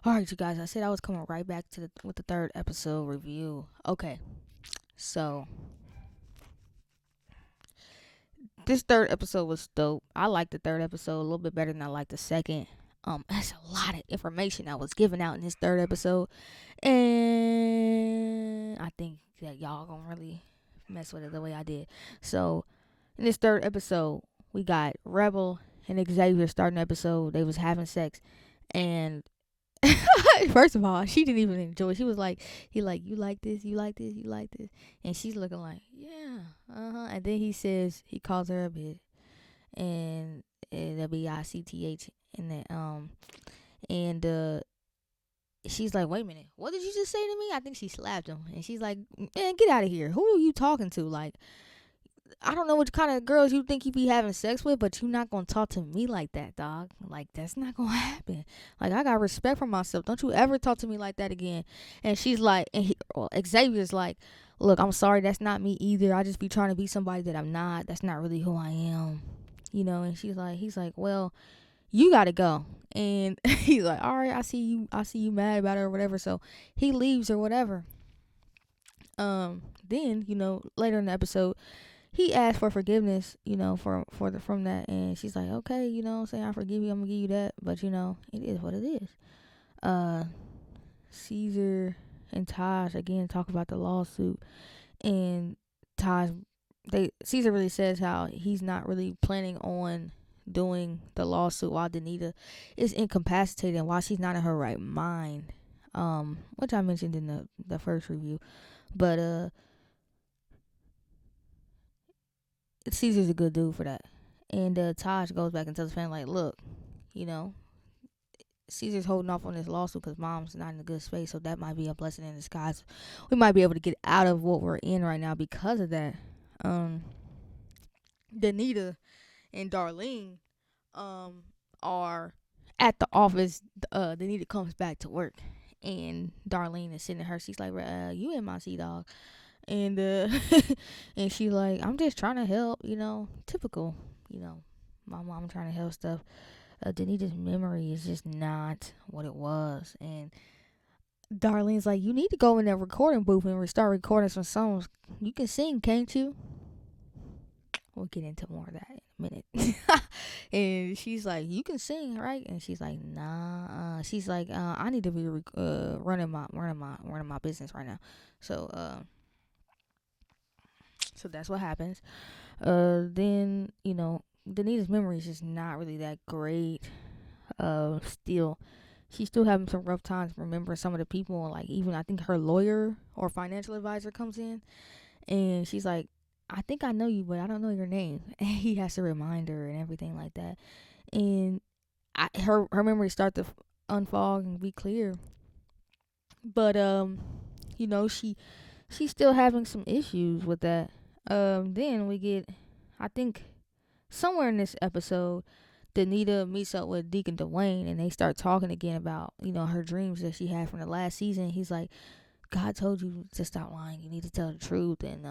All right, you guys. I said I was coming right back to with the third episode review. Okay, so this third episode was dope. I liked the third episode a little bit better than I liked the second. That's a lot of information that was given out in this third episode, and I think that y'all gonna really mess with it the way I did. So in this third episode, we got Rebel and Xavier starting the episode. They was having sex, and first of all, she didn't even enjoy it. She was like, he like, you like this, you like this, you like this. And she's looking like, yeah, uh-huh. And then he says, he calls her a bitch. And that'll be ICTH. And then, and, she's like, wait a minute, what did you just say to me? I think she slapped him. And she's like, man, get out of here. Who are you talking to? Like, I don't know what kind of girls you think you be having sex with, but you not gonna talk to me like that, dog. Like, that's not gonna happen. Like, I got respect for myself. Don't you ever talk to me like that again. And she's like, Xavier's like, look, I'm sorry, that's not me either. I just be trying to be somebody that I'm not. That's not really who I am. And he's like, well, you gotta go. And he's like, all right, I see you mad about it or whatever. So he leaves or whatever. Then, later in the episode, he asked for forgiveness, from that, and she's like, okay, what I'm saying, I forgive you, I'm gonna give you that, but it is what it is. Caesar and Taj again talk about the lawsuit, and Caesar really says how he's not really planning on doing the lawsuit while Danita is incapacitated and while she's not in her right mind, which I mentioned in the first review, but Caesar's a good dude for that. And Taj goes back and tells his family, like, look, you know, Caesar's holding off on this lawsuit because mom's not in a good space, so that might be a blessing in disguise. We might be able to get out of what we're in right now because of that. Danita and Darlene are at the office. Danita comes back to work, and Darlene is sitting in her. She's like, you in my seat, dog. And and she like, I'm just trying to help, typical, my mom trying to help stuff. Danita's memory is just not what it was, and Darlene's like, you need to go in that recording booth and start recording some songs. You can sing, can't you? We'll get into more of that in a minute. And she's like, you can sing, right? And she's like, nah. She's like, I need to be running my business right now. So that's what happens. Then Danita's memory is just not really that great. Still, she's still having some rough times remembering some of the people. Like, even I think her lawyer or financial advisor comes in, and she's like, I think I know you, but I don't know your name. And he has to remind her and everything like that. And her memory start to unfog and be clear. But she's still having some issues with that. Then we get, I think, somewhere in this episode, Danita meets up with Deacon Dwayne, and they start talking again about her dreams that she had from the last season. He's like, God told you to stop lying. You need to tell the truth. And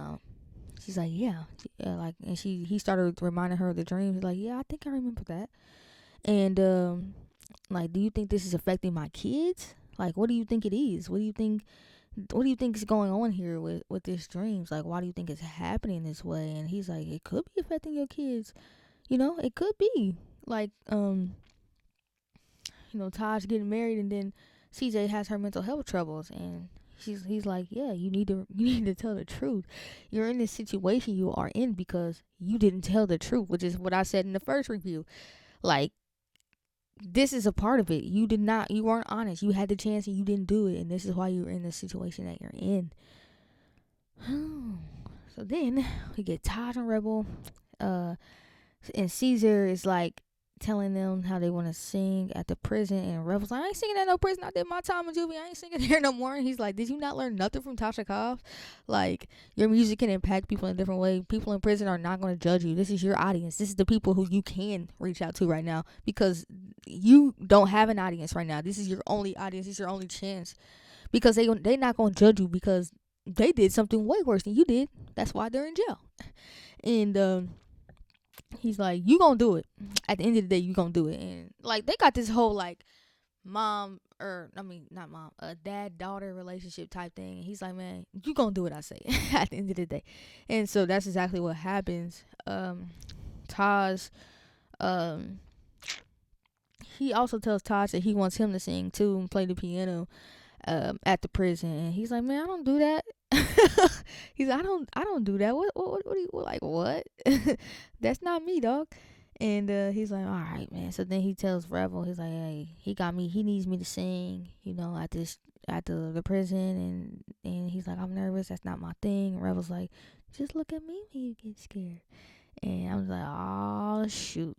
she's like, yeah, and he started reminding her of the dreams. He's like, yeah, I think I remember that. And like, do you think this is affecting my kids? Like, what do you think it is? What do you think is going on here with this dreams? Like, why do you think it's happening this way? And he's like, it could be affecting your kids. It could be. Like, Taj getting married, and then CJ has her mental health troubles, and he's like, yeah, you need to tell the truth. You're in this situation you are in because you didn't tell the truth, which is what I said in the first review. Like, this is a part of it. You weren't honest. You had the chance and you didn't do it, and this is why you're in the situation that you're in. So then we get Taj and Rebel, and Caesar is like telling them how they want to sing at the prison, and Rebel's like, I ain't singing at no prison. I did my time in juvie. I ain't singing there no more. And he's like, did you not learn nothing from Tasha Cobbs? Like, your music can impact people in a different way. People in prison are not going to judge you. This is your audience. This is the people who you can reach out to right now, because you don't have an audience right now. This is your only audience. This is your only chance, because they not going to judge you because they did something way worse than you did. That's why they're in jail. And he's like, you gonna do it. At the end of the day, you gonna do it. And like, they got this whole like mom, or I mean not mom, a dad daughter relationship type thing. And he's like, man, you gonna do what I say at the end of the day. And so that's exactly what happens. Taj, um, he also tells Taj that he wants him to sing too and play the piano at the prison. And he's like, man, I don't do that. He's like, I don't do that. What do you like? What? That's not me, dog. And he's like, all right, man. So then he tells Rebel, he's like, hey, he needs me to sing, at the prison, and he's like, I'm nervous. That's not my thing. And Rebel's like, just look at me when you get scared. And I was like, oh shoot.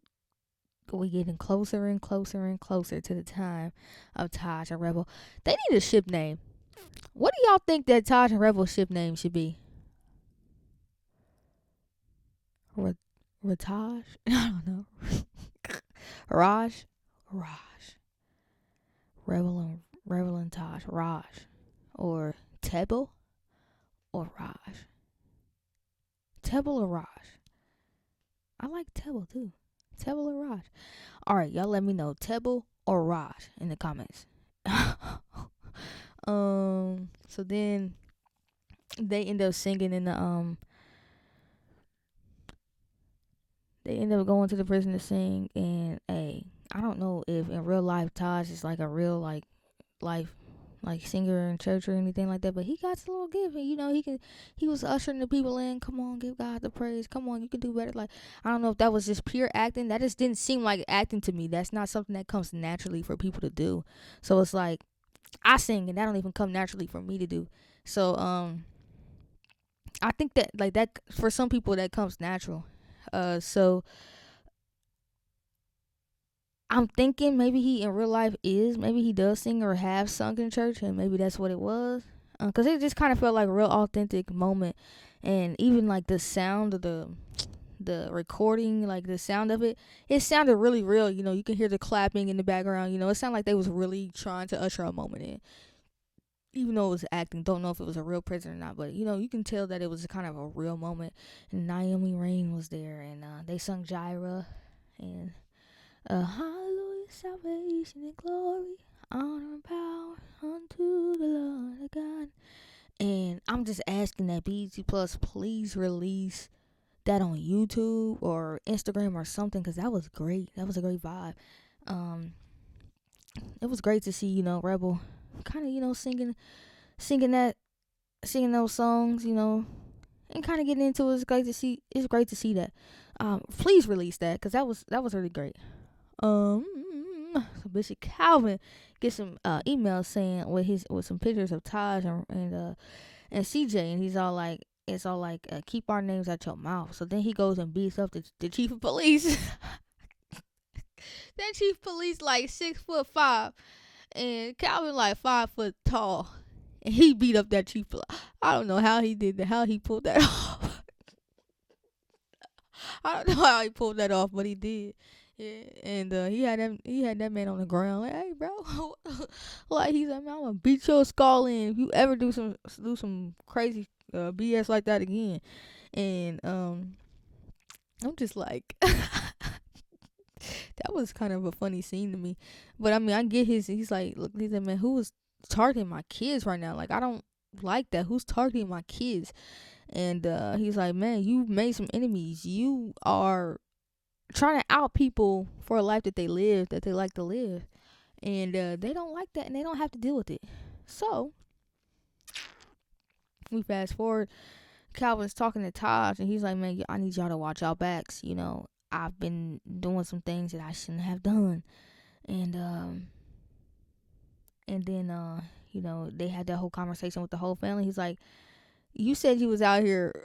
We getting closer and closer and closer to the time of Taj and Rebel. They need a ship name. What do y'all think that Taj and Rebel ship name should be? Rataj? I don't know. Raj? Raj. Rebel and Taj. Raj. Or Tebel or Raj. Tebel or Raj. I like Tebel too. Tebel or Raj. Alright, y'all let me know. Tebel or Raj in the comments. So then they end up singing in the they end up going to the prison to sing. And hey, I don't know if in real life Taj is like a real life singer in church or anything like that, but he got a little gift. And he was ushering the people in. Come on, give God the praise. Come on, you can do better. Like, I don't know if that was just pure acting. That just didn't seem like acting to me. That's not something that comes naturally for people to do. So it's like, I sing and that don't even come naturally for me to do. So I think that like that for some people that comes natural. So I'm thinking maybe he in real life maybe he does sing or have sung in church, and maybe that's what it was. Cause it just kind of felt like a real authentic moment, and even like the sound of the recording, like the sound of it sounded really real. You can hear the clapping in the background. It sounded like they was really trying to usher a moment in, even though it was acting. Don't know if it was a real prison or not, but you can tell that it was kind of a real moment. And Naomi Rain was there, and they sung Jireh, and hallelujah, salvation and glory, honor and power unto the Lord our God. And I'm just asking that BET Plus please release that on YouTube or Instagram or something, because that was great. That was a great vibe. It was great to see Rebel kind of singing those songs, and kind of getting into it. It's great to see that. Please release that, because that was really great. So Bishop Calvin gets some emails saying with some pictures of Taj and CJ, and he's all like, it's all like, keep our names out your mouth. So then he goes and beats up the chief of police. That chief of police like 6'5", and Calvin like 5 foot tall, and he beat up that chief. I don't know how he did that, how he pulled that off. I don't know how he pulled that off, but he did. Yeah, and he had that man on the ground like, hey bro, like he's like, man, I'm gonna beat your skull in if you ever do some crazy BS like that again. And I'm just like, that was kind of a funny scene to me. But I mean, I get he's like, look, he's like, man, who was targeting my kids right now? Like, I don't like that. Who's targeting my kids? And he's like, man, you made some enemies. You are trying to out people for a life that they live, that they like to live. And they don't like that, and they don't have to deal with it. So we fast forward. Calvin's talking to Taj, and he's like, man, I need y'all to watch y'all backs. I've been doing some things that I shouldn't have done. And then they had that whole conversation with the whole family. He's like, you said you was out here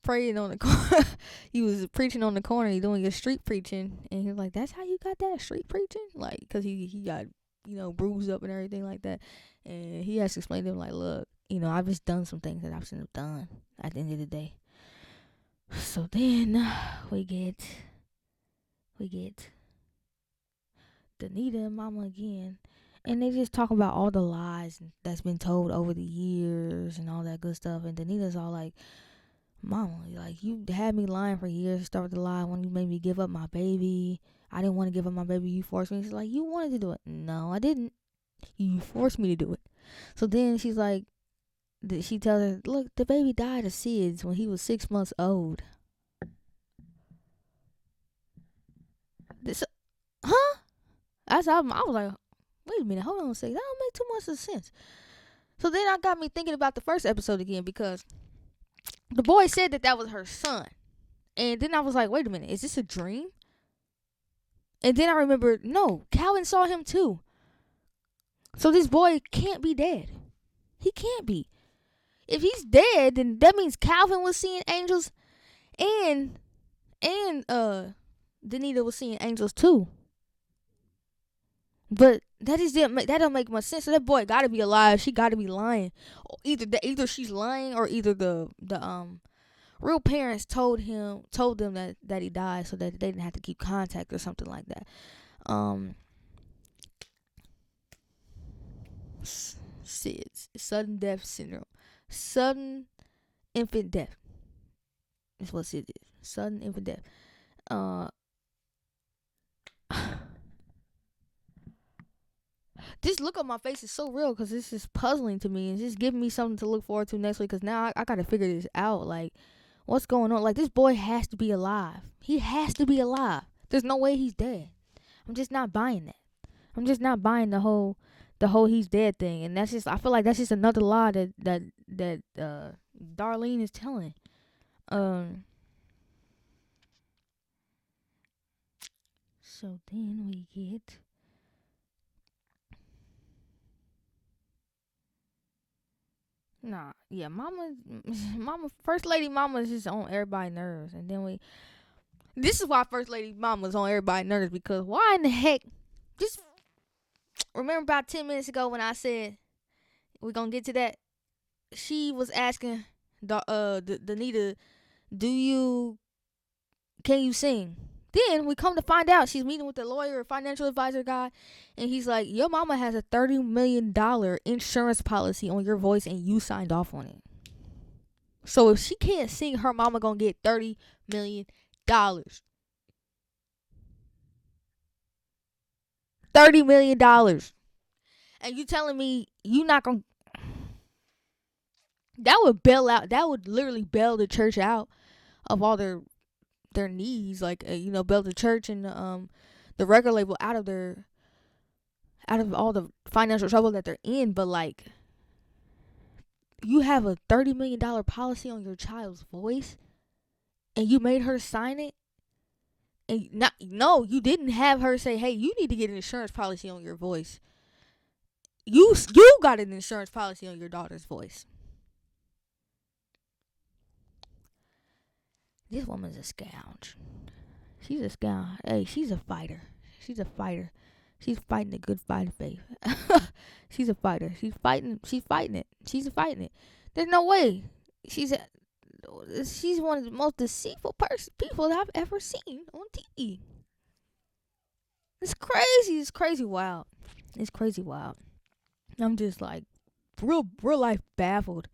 praying on the corner. You was preaching on the corner. You doing your street preaching. And he's like, that's how you got that, street preaching? Like, because he got, bruised up and everything like that. And he has to explain to him, like, look, I've just done some things that I shouldn't have done at the end of the day. So then we get Danita and Mama again. And they just talk about all the lies that's been told over the years and all that good stuff. And Danita's all like, Mama, like, you had me lying for years. Start with the lie when you made me give up my baby. I didn't want to give up my baby. You forced me. It's like, you wanted to do it. No, I didn't. You forced me to do it. So then she's like, she tells her, look, the baby died of SIDS when he was 6 months old. This, huh? I was like, wait a minute, hold on a second. That don't make too much of sense. So then I got me thinking about the first episode again because the boy said that was her son. And then I was like, wait a minute, is this a dream? And then I remembered, no, Calvin saw him too. So this boy can't be dead. He can't be. If he's dead, then that means Calvin was seeing angels and Danita was seeing angels too. But that don't make much sense. So that boy gotta be alive. She gotta be lying. Either she's lying or either the real parents told them that he died so that they didn't have to keep contact or something like that. SIDS, sudden death syndrome, sudden infant death. Is what SIDS is. Sudden infant death. This look on my face is so real because this is puzzling to me and just giving me something to look forward to next week. Because now I gotta figure this out. Like, what's going on? Like, this boy has to be alive. He has to be alive. There's no way he's dead. I'm just not buying that. I'm just not buying the whole he's dead thing. And that's just, I feel like that's just another lie that Darlene is telling. So then we get mama, first lady mama is just on everybody's nerves. And then this is why first lady mama's on everybody's nerves, because why in the heck, just remember about 10 minutes ago when I said we're gonna get to that, she was asking Danita, can you sing? Then we come to find out she's meeting with the lawyer, financial advisor guy, and he's like, your mama has a $30 million insurance policy on your voice and you signed off on it. So if she can't sing, her mama gonna get $30 million. $30 million. And you telling me you not gonna, that would literally bail the church out of all their needs, like bail the church and the record label out of all the financial trouble that they're in. But like, you have a $30 million policy on your child's voice and you made her sign it, and you didn't have her say, hey, you need to get an insurance policy on your voice. You got an insurance policy on your daughter's voice. This woman's a scourge. She's a scourge. Hey, she's a fighter. She's a fighter. She's fighting a good fight of faith. She's a fighter. She's fighting it. She's fighting it. There's no way. She's one of the most deceitful people that I've ever seen on TV. It's crazy. It's crazy wild. It's crazy wild. I'm just like real life baffled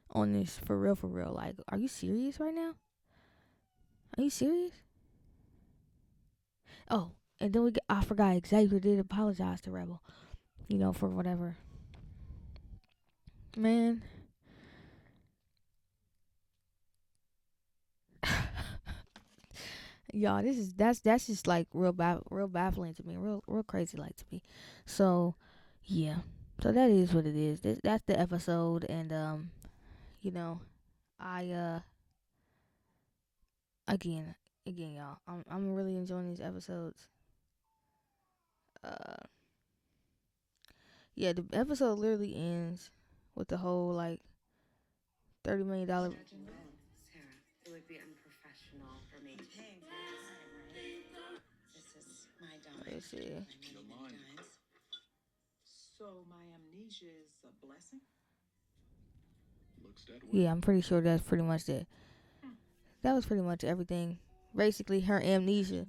on this, for real. Like, are you serious right now? Are you serious? Oh, and then I forgot, Xavier did apologize to Rebel, for whatever. Man. Y'all, that's just like real baffling to me, real crazy like to me. So, yeah. So that is what it is. That's the episode, and I again, y'all, I'm really enjoying these episodes. Yeah, the episode literally ends with the whole like $30 million. Sarah, it would be unprofessional for me to pay for your time, right? This is my dime. Let's see. So my amnesia is a blessing? Yeah, I'm pretty sure that's pretty much it. That was pretty much everything. Basically, her amnesia.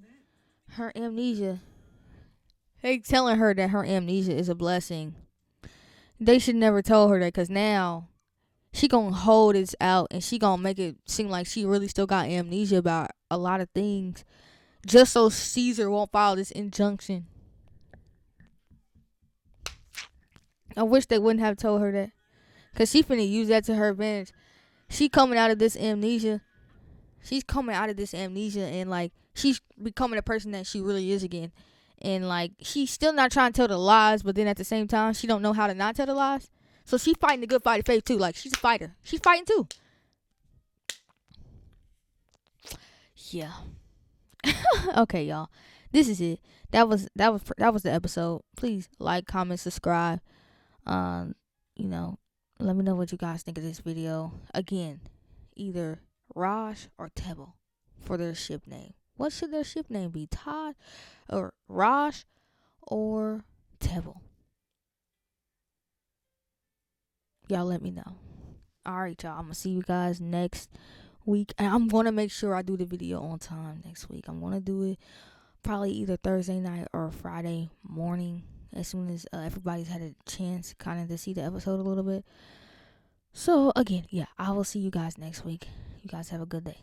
They telling her that her amnesia is a blessing. They should never tell her that, because now she gonna hold this out and she gonna make it seem like she really still got amnesia about a lot of things, just so Caesar won't file this injunction. I wish they wouldn't have told her that. Because she finna use that to her advantage. She coming out of this amnesia. She's coming out of this amnesia and, like, she's becoming the person that she really is again. And, like, she's still not trying to tell the lies, but then at the same time, she don't know how to not tell the lies. So she's fighting the good fight of faith, too. Like, she's a fighter. She's fighting, too. Yeah. Okay, y'all. This is it. That was the episode. Please like, comment, subscribe. Um, you know, let me know what you guys think of this video. Again, either Raj or Tebble for their ship name. What should their ship name be? Todd or Raj or Tebble? Y'all let me know. Alright, y'all. I'm gonna see you guys next week. And I'm gonna make sure I do the video on time next week. I'm gonna do it probably either Thursday night or Friday morning, as soon as everybody's had a chance kind of to see the episode a little bit. So again, yeah, I will see you guys next week. You guys have a good day.